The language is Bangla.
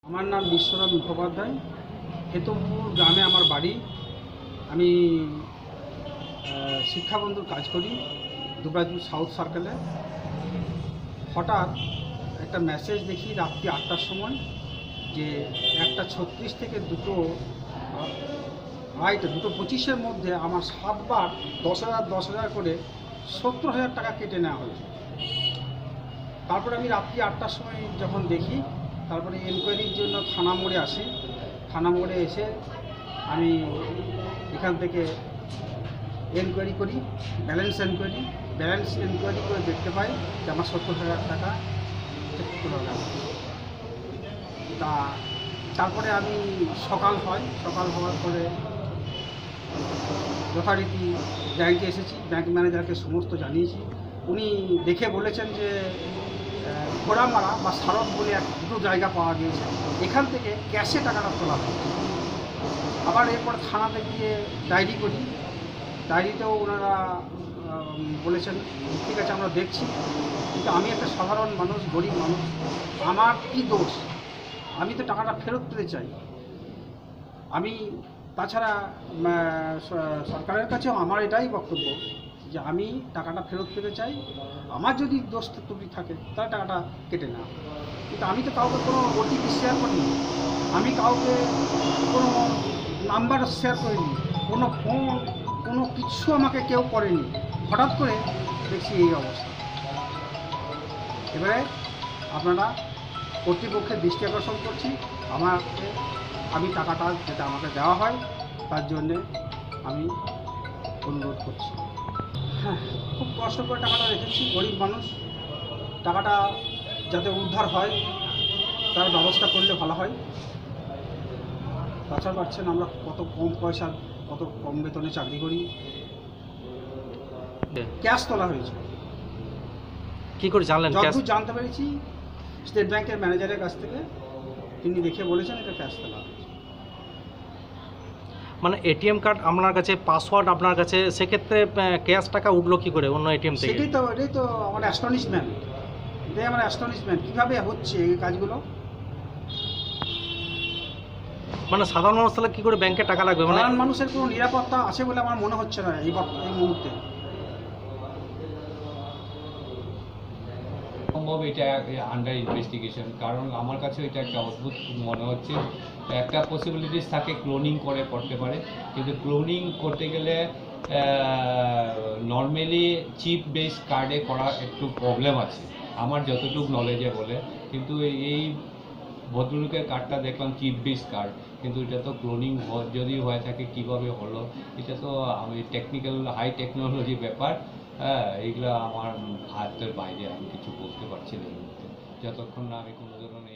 আমার নাম বিশ্বনাথ মুখোপাধ্যায়। হেতমপুর গ্রামে আমার বাড়ি। আমি শিক্ষাবন্ধুর কাজ করি দুবরাজপুর সাউথ সার্কেলে। হঠাৎ একটা মেসেজ দেখি রাত্রি 8টার সময় যে 1:36 থেকে 2:25-এর মধ্যে আমার 7বার 10,000 করে 70,000 টাকা কেটে নেওয়া হয়েছে। তারপরে আমি রাত্রি 8টার সময় যখন দেখি, তারপরে এনকোয়ারির জন্য থানা মোড়ে আসি। থানা মোড়ে এসে আমি এখান থেকে এনকোয়ারি করি, ব্যালেন্স এনকোয়ারি করে দেখতে পাই যে আমার 70,000 টাকা তোলা গেল। তারপরে আমি সকাল হওয়ার পরে যথারীতি ব্যাংকে এসেছি, ব্যাংক ম্যানেজারকে সমস্ত জানিয়েছি। উনি দেখে বলেছেন যে ঘোড়ামারা বা সারদ বলে দুটো জায়গা পাওয়া গিয়েছে, এখান থেকে ক্যাশে টাকাটা তোলা হয়। আবার এরপর থানাতে গিয়ে ডায়েরি করি। ডায়েরিতেও ওনারা বলেছেন ঠিক আছে আমরা দেখছি, কিন্তু আমি একটা সাধারণ মানুষ, গরিব মানুষ, আমার কি দোষ? আমি তো টাকাটা ফেরত পেতে চাই। আমি তাছাড়া সরকারের কাছেও আমার এটাই বক্তব্য যে আমি টাকাটা ফেরত পেতে চাই। আমার যদি দোষ ত্রুটি থাকে তাহলে টাকাটা কেটে নেওয়া। কিন্তু আমি তো কাউকে কোনো ওটিপি শেয়ার করিনি, আমি কাউকে কোনো নাম্বার শেয়ার করিনি, কোনো ফোন কোনো কিছু আমাকে কেউ করেনি। হঠাৎ করে দেখছি এই অবস্থা। এবারে আপনারা কর্তৃপক্ষের দৃষ্টি আকর্ষণ করছি, আমি টাকাটা যেটা আমাকে দেওয়া হয় তার জন্যে আমি অনুরোধ করছি। হ্যাঁ, খুব কষ্ট করে টাকাটা রেখেছি, গরিব মানুষ, টাকাটা যাতে উদ্ধার হয় তার ব্যবস্থা করলে ভালো হয়। তাছাড়া পাচ্ছেন আমরা কত কম পয়সা, কত কম বেতনে চাকরি করি। ক্যাশ তোলা হয়েছে। কি করে জানলেন? যতদূর জানতে পেরেছি স্টেট ব্যাংকের ম্যানেজারের কাছ থেকে, তিনি দেখে বলেছেন এটা ক্যাশ তোলা হয়েছে। মানে এটিএম কার্ড আপনার কাছে, পাসওয়ার্ড আপনার কাছে, সেক্ষেত্রে ক্যাশ টাকা উঠলো কি করে অন্য এটিএম থেকে? এটাই তো আমার অ্যাস্টনিশমেন্ট। কীভাবে হচ্ছে এই কাজগুলো? মানে সাধারণ মানুষ তাহলে কী করে ব্যাংকে টাকা লাগবে? মানে সাধারণ মানুষের কোনো নিরাপত্তা আছে বলে আমার মনে হচ্ছে না এই মুহূর্তে। সম্ভব এটা আন্ডার ইনভেস্টিগেশন, কারণ আমার কাছে এটা একটা অদ্ভুত মনে হচ্ছে। একটা পসিবিলিটিস থাকে ক্লোনিং করে করতে পারে, কিন্তু ক্লোনিং করতে গেলে নর্মালি চিপ বেস কার্ডে করা একটু প্রবলেম আছে আমার যতটুকু নলেজে বলে। কিন্তু এই ভদ্রলোকের কার্ডটা দেখলাম চিপ বেস কার্ড, কিন্তু এটা তো ক্লোনিং যদি হয়ে থাকে কীভাবে হলো, এটা তো আমি টেকনিক্যাল হাই টেকনোলজি ব্যাপার। হ্যাঁ, এইগুলো আমার হাতের বাইরে, আমি কিছু বলতে পারছি না যতক্ষণ না আমি কোনো ধরনের